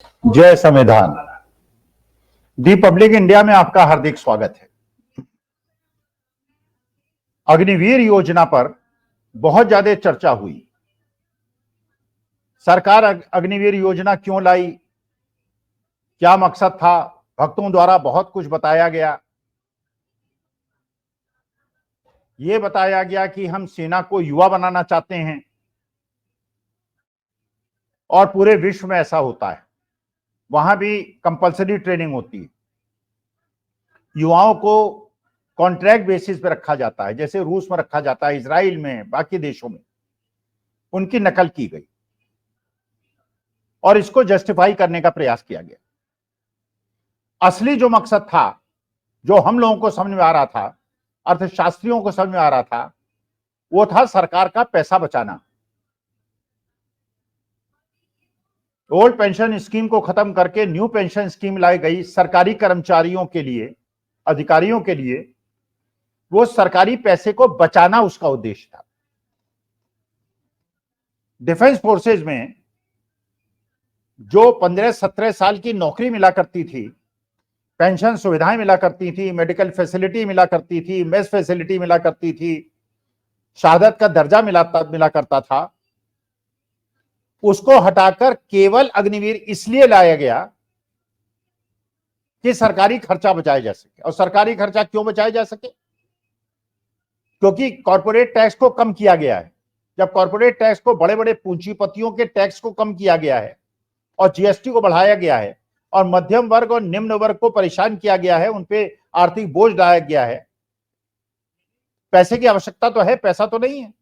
जय संविधान। दी public India में आपका हार्दिक स्वागत है। अग्निवीर योजना पर बहुत ज्यादा चर्चा हुई। सरकार अग्निवीर योजना क्यों लाई, क्या मकसद था, भक्तों द्वारा बहुत कुछ बताया गया। यह बताया गया कि हम सेना को युवा बनाना चाहते हैं और पूरे विश्व में ऐसा होता है। वहां भी कंपलसरी ट्रेनिंग होती है, युवाओं को कॉन्ट्रैक्ट बेसिस पे रखा जाता है, जैसे रूस में रखा जाता है, इजराइल में, बाकी देशों में। उनकी नकल की गई और इसको जस्टिफाई करने का प्रयास किया गया। असली जो मकसद था, जो हम लोगों को समझ में आ रहा था, अर्थशास्त्रियों को समझ में आ रहा था, वो था सरकार का पैसा बचाना। ओल्ड पेंशन स्कीम को खत्म करके न्यू पेंशन स्कीम लाई गई सरकारी कर्मचारियों के लिए, अधिकारियों के लिए। वो सरकारी पैसे को बचाना उसका उद्देश्य था। डिफेंस फोर्सेज में जो 15-17 साल की नौकरी मिला करती थी, पेंशन सुविधाएं मिला करती थी, मेडिकल फैसिलिटी मिला करती थी, मेस फैसिलिटी मिला करती थी, शहादत का दर्जा मिला करता था, उसको हटाकर केवल अग्निवीर इसलिए लाया गया कि सरकारी खर्चा बचाया जा सके। और सरकारी खर्चा क्यों बचाया जा सके? क्योंकि कॉर्पोरेट टैक्स को कम किया गया है। जब कॉर्पोरेट टैक्स को, बड़े बड़े पूंजीपतियों के टैक्स को कम किया गया है और जीएसटी को बढ़ाया गया है और मध्यम वर्ग और निम्न वर्ग को परेशान किया गया है, उनपे आर्थिक बोझ डाला गया है। पैसे की आवश्यकता तो है, पैसा तो नहीं है,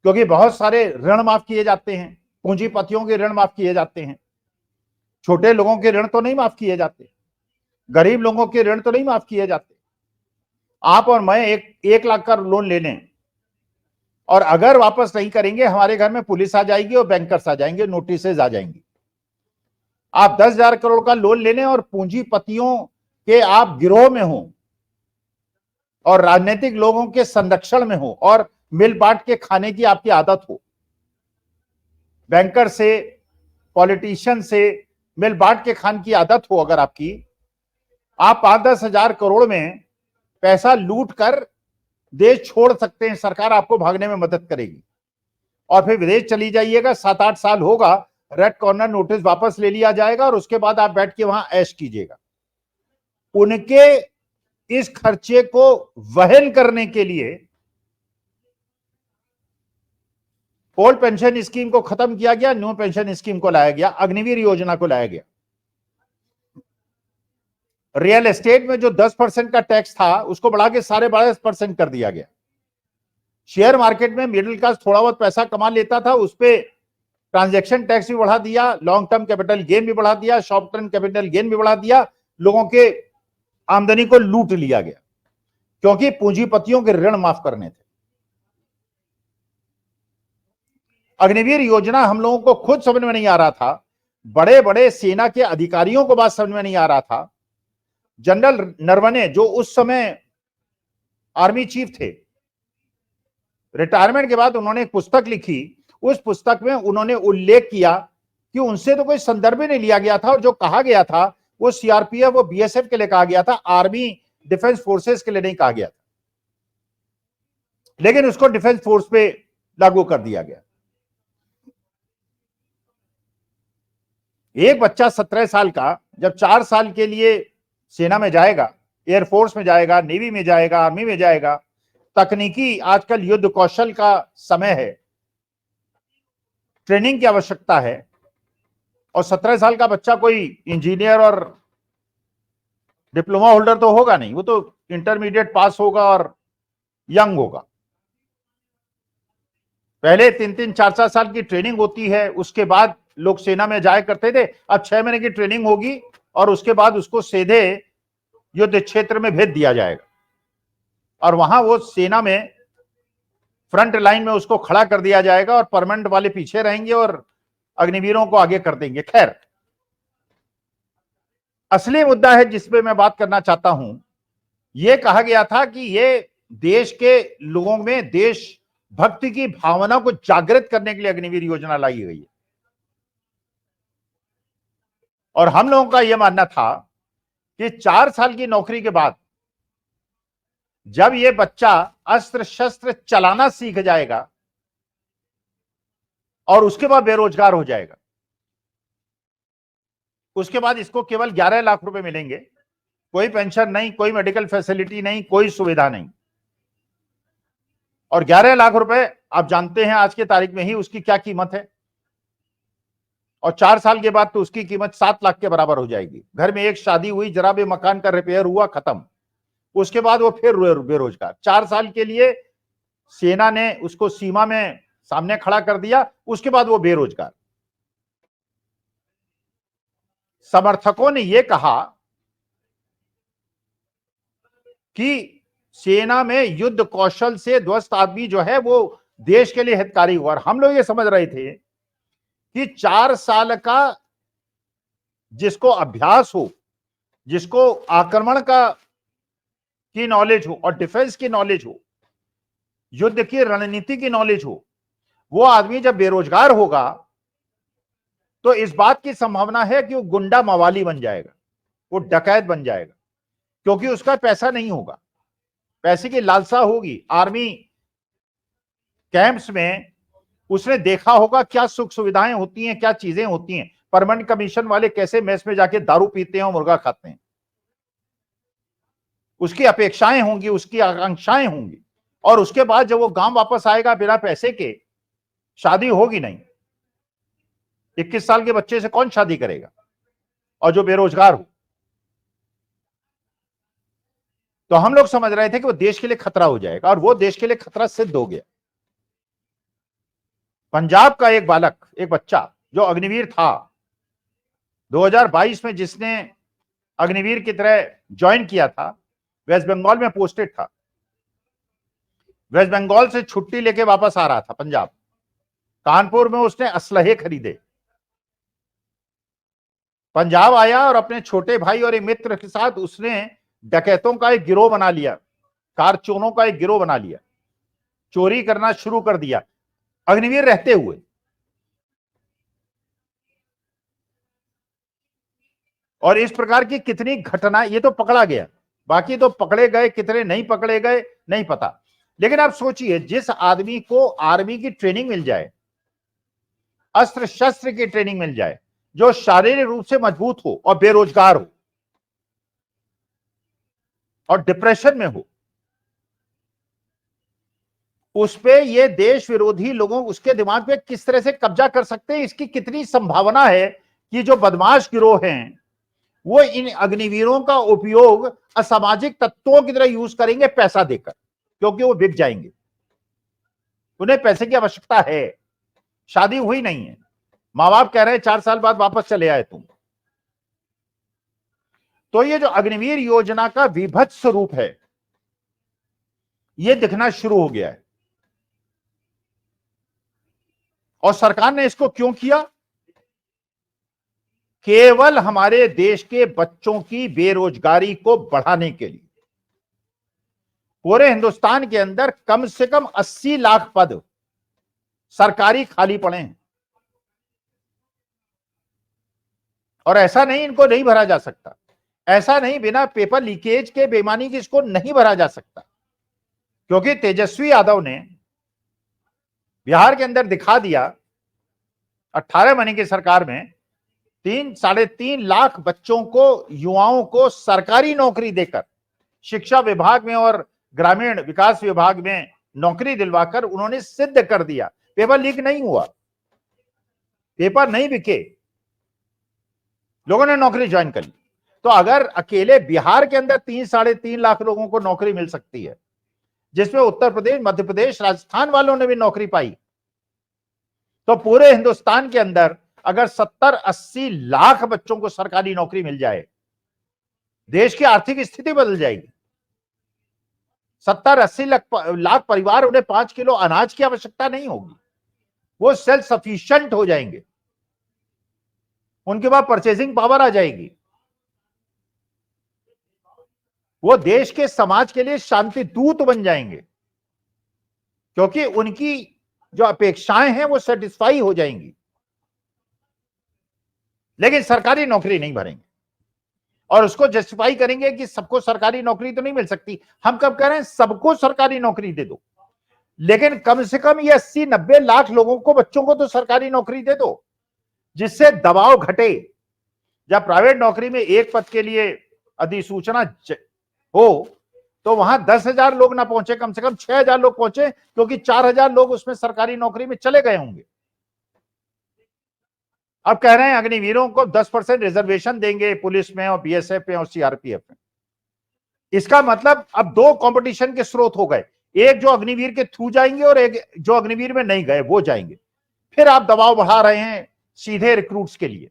क्योंकि बहुत सारे ऋण माफ किए जाते हैं, पूंजीपतियों के ऋण माफ किए जाते हैं, छोटे लोगों के ऋण तो नहीं माफ किए जाते, गरीब लोगों के ऋण तो नहीं माफ किए जाते। आप और मैं 1 लाख का लोन ले लें और अगर वापस नहीं करेंगे, हमारे घर में पुलिस आ जाएगी और बैंकर्स आ जाएंगे, नोटिसेज आ जाएंगी। आप 10,000 करोड़ का लोन ले लें और पूंजीपतियों के आप गिरोह में हो और राजनीतिक लोगों के संरक्षण में हो और मिल बांट के खाने की आपकी आदत हो, बैंकर से, पॉलिटिशियन से मिल बांट के खाने की आदत हो अगर आपकी, आप 5-10 हजार करोड़ में पैसा लूट कर देश छोड़ सकते हैं। सरकार आपको भागने में मदद करेगी और फिर विदेश चली जाइएगा। 7-8 साल होगा, रेड कॉर्नर नोटिस वापस ले लिया जाएगा और उसके बाद आप बैठ के वहां ऐश कीजिएगा। उनके इस खर्चे को वहन करने के लिए ओल्ड पेंशन स्कीम को खत्म किया गया, न्यू पेंशन स्कीम को लाया गया, अग्निवीर योजना को लाया गया। रियल एस्टेट में जो 10% का टैक्स था उसको बढ़ा के 12.5% कर दिया गया। शेयर मार्केट में मिडिल क्लास थोड़ा बहुत पैसा कमा लेता था, उस पर ट्रांजैक्शन टैक्स भी बढ़ा दिया, लॉन्ग टर्म कैपिटल गेन भी बढ़ा दिया, शॉर्ट टर्म कैपिटल गेन भी बढ़ा दिया। लोगों के आमदनी को लूट लिया गया क्योंकि पूंजीपतियों के ऋण माफ करने थे। अग्निवीर योजना हम लोगों को खुद समझ में नहीं आ रहा था, बड़े बड़े सेना के अधिकारियों को बात समझ में नहीं आ रहा था। जनरल नरवणे, जो उस समय आर्मी चीफ थे, रिटायरमेंट के बाद उन्होंने एक पुस्तक लिखी। उस पुस्तक में उन्होंने उल्लेख किया कि उनसे तो कोई संदर्भ नहीं लिया गया था और जो कहा गया था वो सीआरपीएफ, वो बीएसएफ के लिए कहा गया था, आर्मी डिफेंस फोर्सेस के लिए नहीं कहा गया था। लेकिन उसको डिफेंस फोर्स पे लागू कर दिया गया। एक बच्चा 17 साल का जब 4 साल के लिए सेना में जाएगा, एयरफोर्स में जाएगा, नेवी में जाएगा, आर्मी में जाएगा, तकनीकी आजकल युद्ध कौशल का समय है, ट्रेनिंग की आवश्यकता है। और 17 साल का बच्चा कोई इंजीनियर और डिप्लोमा होल्डर तो होगा नहीं, वो तो इंटरमीडिएट पास होगा और यंग होगा। पहले 3-3, 4-4 साल की ट्रेनिंग होती है, उसके बाद लोग सेना में जाया करते थे। अब 6 महीने की ट्रेनिंग होगी और उसके बाद उसको सीधे युद्ध क्षेत्र में भेज दिया जाएगा और वहां वो सेना में फ्रंट लाइन में उसको खड़ा कर दिया जाएगा और परमानेंट वाले पीछे रहेंगे और अग्निवीरों को आगे कर देंगे। खैर, असली मुद्दा है जिसपे मैं बात करना चाहता हूं। यह कहा गया था कि ये देश के लोगों में देश भक्ति की भावना को जागृत करने के लिए अग्निवीर योजना लाई गई है। और हम लोगों का यह मानना था कि 4 साल की नौकरी के बाद जब यह बच्चा अस्त्र शस्त्र चलाना सीख जाएगा और उसके बाद बेरोजगार हो जाएगा, उसके बाद इसको केवल 11 लाख रुपए मिलेंगे, कोई पेंशन नहीं, कोई मेडिकल फैसिलिटी नहीं, कोई सुविधा नहीं। और 11 लाख रुपए आप जानते हैं आज की तारीख में ही उसकी क्या कीमत है, और 4 साल के बाद तो उसकी कीमत 7 लाख के बराबर हो जाएगी। घर में एक शादी हुई, जरा भी मकान का रिपेयर हुआ, खत्म। उसके बाद वो फिर बेरोजगार। 4 साल के लिए सेना ने उसको सीमा में सामने खड़ा कर दिया, उसके बाद वो बेरोजगार। समर्थकों ने यह कहा कि सेना में युद्ध कौशल से ध्वस्त आदमी जो है वो देश के लिए हितकारी हुआ। और हम लोग ये समझ रहे थे कि 4 साल का जिसको अभ्यास हो, जिसको आक्रमण की नॉलेज हो और डिफेंस की नॉलेज हो, युद्ध की रणनीति की नॉलेज हो, वो आदमी जब बेरोजगार होगा तो इस बात की संभावना है कि वो गुंडा मवाली बन जाएगा, वो डकैत बन जाएगा, क्योंकि उसका पैसा नहीं होगा, पैसे की लालसा होगी। आर्मी कैंप्स में उसने देखा होगा क्या सुख सुविधाएं होती हैं, क्या चीजें होती हैं। परमानेंट कमीशन वाले कैसे मेस में जाके दारू पीते हैं और मुर्गा खाते हैं, उसकी अपेक्षाएं होंगी, उसकी आकांक्षाएं होंगी। और उसके बाद जब वो गांव वापस आएगा बिना पैसे के, शादी होगी नहीं। 21 साल के बच्चे से कौन शादी करेगा, और जो बेरोजगार हो। तो हम लोग समझ रहे थे कि वो देश के लिए खतरा हो जाएगा, और वो देश के लिए खतरा सिद्ध हो गया। पंजाब का एक बालक, एक बच्चा जो अग्निवीर था 2022 में, जिसने अग्निवीर की तरह ज्वाइन किया था, वेस्ट बंगाल में पोस्टेड था। वेस्ट बंगाल से छुट्टी लेके वापस आ रहा था पंजाब। कानपुर में उसने असलहे खरीदे, पंजाब आया और अपने छोटे भाई और एक मित्र के साथ उसने डकैतों का एक गिरोह बना लिया, कार चोरों का एक गिरोह बना लिया, चोरी करना शुरू कर दिया अग्निवीर रहते हुए। और इस प्रकार की कितनी घटना, ये तो पकड़ा गया, बाकी तो पकड़े गए कितने नहीं पकड़े गए नहीं पता। लेकिन आप सोचिए, जिस आदमी को आर्मी की ट्रेनिंग मिल जाए, अस्त्र शस्त्र की ट्रेनिंग मिल जाए, जो शारीरिक रूप से मजबूत हो और बेरोजगार हो और डिप्रेशन में हो, उस पे ये देश विरोधी लोगों उसके दिमाग पे किस तरह से कब्जा कर सकते हैं, इसकी कितनी संभावना है कि जो बदमाश गिरोह हैं वो इन अग्निवीरों का उपयोग असामाजिक तत्वों की तरह यूज करेंगे पैसा देकर, क्योंकि वो बिक जाएंगे, उन्हें पैसे की आवश्यकता है। शादी हुई नहीं है, मां बाप कह रहे हैं 4 साल बाद वापस चले आए तुम। तो ये जो अग्निवीर योजना का विभत्स रूप है, ये दिखना शुरू हो गया है। और सरकार ने इसको क्यों किया? केवल हमारे देश के बच्चों की बेरोजगारी को बढ़ाने के लिए। पूरे हिंदुस्तान के अंदर कम से कम 80 लाख पद सरकारी खाली पड़े हैं, और ऐसा नहीं इनको नहीं भरा जा सकता, ऐसा नहीं बिना पेपर लीकेज के बेईमानी की इसको नहीं भरा जा सकता। क्योंकि तेजस्वी यादव ने बिहार के अंदर दिखा दिया 18 महीने की सरकार में 3-3.5 लाख बच्चों को, युवाओं को सरकारी नौकरी देकर, शिक्षा विभाग में और ग्रामीण विकास विभाग में नौकरी दिलवाकर उन्होंने सिद्ध कर दिया। पेपर लीक नहीं हुआ, पेपर नहीं बिके, लोगों ने नौकरी ज्वाइन कर ली। तो अगर अकेले बिहार के अंदर 3-3.5 लाख लोगों को नौकरी मिल सकती है, जिसमें उत्तर प्रदेश, मध्य प्रदेश, राजस्थान वालों ने भी नौकरी पाई, तो पूरे हिंदुस्तान के अंदर अगर 70-80 लाख बच्चों को सरकारी नौकरी मिल जाए, देश की आर्थिक स्थिति बदल जाएगी। 70-80 लाख परिवार, उन्हें 5 किलो अनाज की आवश्यकता नहीं होगी, वो सेल्फ सफिशिएंट हो जाएंगे, उनके पास परचेजिंग पावर आ जाएगी, वो देश के समाज के लिए शांति दूत बन जाएंगे, क्योंकि उनकी जो अपेक्षाएं हैं वो सेटिस्फाई हो जाएंगी। लेकिन सरकारी नौकरी नहीं भरेंगे और उसको जस्टिफाई करेंगे कि सबको सरकारी नौकरी तो नहीं मिल सकती। हम कब कह रहे हैं सबको सरकारी नौकरी दे दो, लेकिन कम से कम ये 80-90 लाख लोगों को, बच्चों को तो सरकारी नौकरी दे दो, जिससे दबाव घटे। जब प्राइवेट नौकरी में एक पद के लिए अधिसूचना हो तो वहां 10,000 लोग ना पहुंचे, कम से कम 6,000 लोग पहुंचे, क्योंकि 4,000 लोग उसमें सरकारी नौकरी में चले गए होंगे। अब कह रहे हैं अग्निवीरों को 10% रिजर्वेशन देंगे पुलिस में और बीएसएफ में और सीआरपीएफ में। इसका मतलब अब दो कंपटीशन के स्रोत हो गए, एक जो अग्निवीर के थ्रू जाएंगे और एक जो अग्निवीर में नहीं गए वो जाएंगे। फिर आप दबाव बढ़ा रहे हैं सीधे रिक्रूट्स के लिए,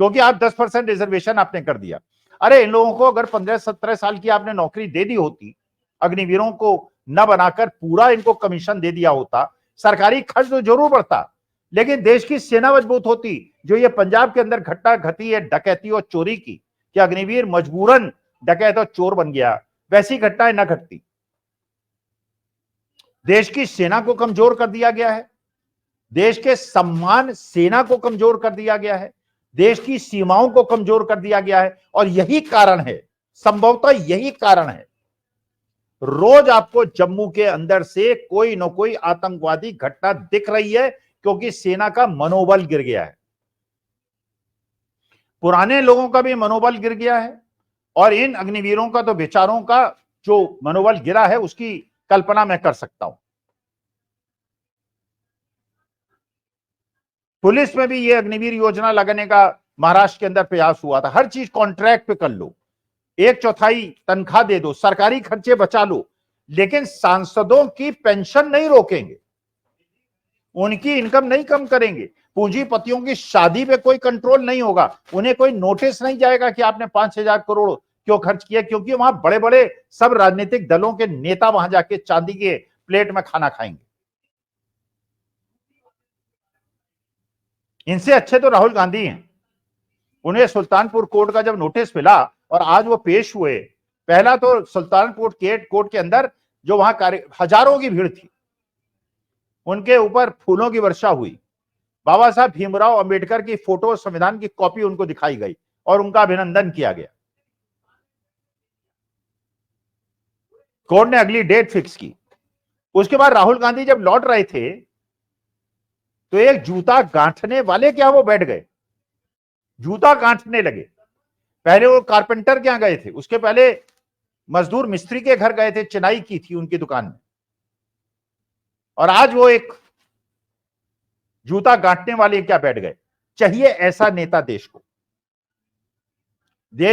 क्योंकि आप 10% रिजर्वेशन आपने कर दिया। अरे इन लोगों को अगर 15-17 साल की आपने नौकरी दे दी होती, अग्निवीरों को न बनाकर पूरा इनको कमीशन दे दिया होता, सरकारी खर्च तो जरूर बढ़ता, लेकिन देश की सेना मजबूत होती। जो ये पंजाब के अंदर घटना घटी है डकैती और चोरी की, कि अग्निवीर मजबूरन डकैत और चोर बन गया, वैसी घटनाएं न घटती। देश की सेना को कमजोर कर दिया गया है, देश के सम्मान सेना को कमजोर कर दिया गया है, देश की सीमाओं को कमजोर कर दिया गया है। और यही कारण है, संभवतः यही कारण है, रोज आपको जम्मू के अंदर से कोई न कोई आतंकवादी घटना दिख रही है, क्योंकि सेना का मनोबल गिर गया है, पुराने लोगों का भी मनोबल गिर गया है, और इन अग्निवीरों का तो बेचारों का जो मनोबल गिरा है उसकी कल्पना मैं कर सकता हूं। पुलिस में भी ये अग्निवीर योजना लगाने का महाराष्ट्र के अंदर प्रयास हुआ था। हर चीज कॉन्ट्रैक्ट पे कर लो, 1/4 तनख्वाह दे दो, सरकारी खर्चे बचा लो, लेकिन सांसदों की पेंशन नहीं रोकेंगे, उनकी इनकम नहीं कम करेंगे, पूंजीपतियों की शादी पे कोई कंट्रोल नहीं होगा, उन्हें कोई नोटिस नहीं जाएगा कि आपने 5,000 करोड़ क्यों खर्च किया, क्योंकि वहां बड़े बड़े सब राजनीतिक दलों के नेता वहां जाके चांदी के प्लेट में खाना खाएंगे। इनसे अच्छे तो राहुल गांधी हैं। उन्हें सुल्तानपुर कोर्ट का जब नोटिस मिला और आज वो पेश हुए, पहला तो सुल्तानपुर कोर्ट के अंदर जो वहां हजारों की भीड़ थी, उनके ऊपर फूलों की वर्षा हुई, बाबा साहब भीमराव अंबेडकर की फोटो, संविधान की कॉपी उनको दिखाई गई और उनका अभिनंदन किया गया। कोर्ट ने अगली डेट फिक्स की। उसके बाद राहुल गांधी जब लौट रहे थे तो एक जूता गांठने वाले क्या वो बैठ गए, जूता गांठने लगे। पहले वो कारपेंटर के यहां गए थे, उसके पहले मजदूर मिस्त्री के घर गए थे, चिनाई की थी उनकी दुकान में, और आज वो एक जूता गांठने वाले क्या बैठ गए। चाहिए ऐसा नेता देश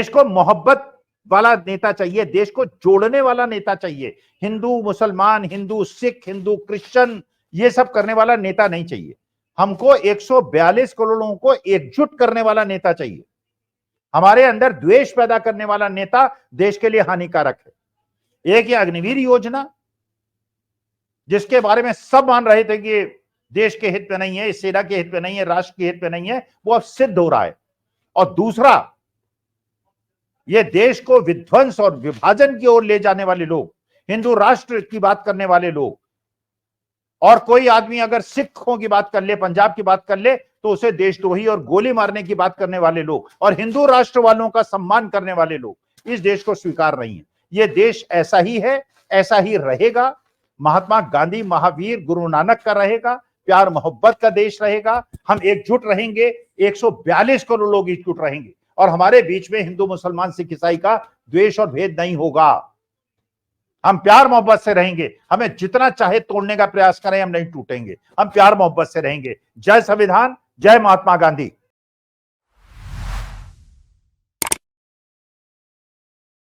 को मोहब्बत वाला नेता चाहिए, देश को जोड़ने वाला नेता चाहिए। हिंदू मुसलमान, हिंदू सिख, हिंदू क्रिश्चियन, ये सब करने वाला नेता नहीं चाहिए। हमको 142 करोड़ लोगों को एकजुट करने वाला नेता चाहिए। हमारे अंदर द्वेष पैदा करने वाला नेता देश के लिए हानिकारक है। एक ये अग्निवीर योजना, जिसके बारे में सब मान रहे थे कि देश के हित में नहीं है, सेना के हित में नहीं है, राष्ट्र के हित में नहीं है, वो अब सिद्ध हो रहा है। और दूसरा, ये देश को विध्वंस और विभाजन की ओर ले जाने वाले लोग, हिंदू राष्ट्र की बात करने वाले लोग, और कोई आदमी अगर सिखों की बात कर ले, पंजाब की बात कर ले, तो उसे देशद्रोही और गोली मारने की बात करने वाले लोग और हिंदू राष्ट्र वालों का सम्मान करने वाले लोग इस देश को स्वीकार नहीं है। ये देश ऐसा ही है, ऐसा ही रहेगा। महात्मा गांधी, महावीर, गुरु नानक का रहेगा, प्यार मोहब्बत का देश रहेगा। हम एकजुट रहेंगे, 142 करोड़ लोग एकजुट रहेंगे, और हमारे बीच में हिंदू मुसलमान सिख ईसाई का द्वेष और भेद नहीं होगा। हम प्यार मोहब्बत से रहेंगे, हमें जितना चाहे तोड़ने का प्रयास करें, हम नहीं टूटेंगे, हम प्यार मोहब्बत से रहेंगे। जय संविधान, जय महात्मा गांधी।